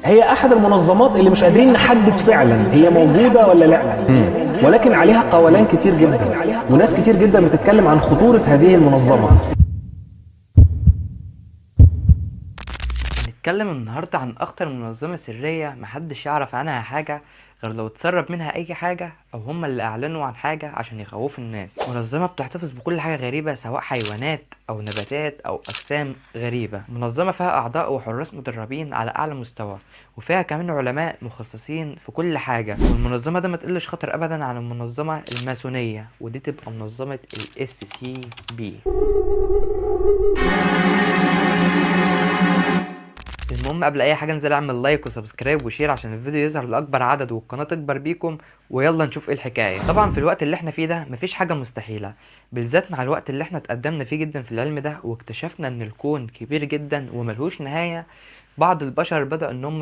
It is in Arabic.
هي احد المنظمات اللي مش قادرين نحدد فعلا هي موجوده ولا لا، ولكن عليها قولان كتير جدا، وناس كتير جدا بتتكلم عن خطوره هذه المنظمه. هنتكلم النهاردة عن أخطر منظمة سرية محدش يعرف عنها حاجة غير لو اتسرب منها أي حاجة أو هما اللي أعلنوا عن حاجة عشان يخوفوا الناس. منظمة بتحتفظ بكل حاجة غريبة سواء حيوانات أو نباتات أو أجسام غريبة. منظمة فيها أعضاء وحراس مدربين على أعلى مستوى، وفيها كمان علماء مخصصين في كل حاجة. والمنظمة ده ما تقلش خطر أبدا عن المنظمة الماسونية، ودي تبقى منظمة ال SCP. المهم قبل اي حاجه انزل اعمل لايك وسبسكرايب وشير عشان الفيديو يظهر لاكبر عدد والقناه تكبر بيكم. ويلا نشوف ايه الحكايه. طبعا في الوقت اللي احنا فيه ده مفيش حاجه مستحيله، بالذات مع الوقت اللي احنا اتقدمنا فيه جدا في العلم ده واكتشفنا ان الكون كبير جدا وملهوش نهايه. بعض البشر بدأوا ان هم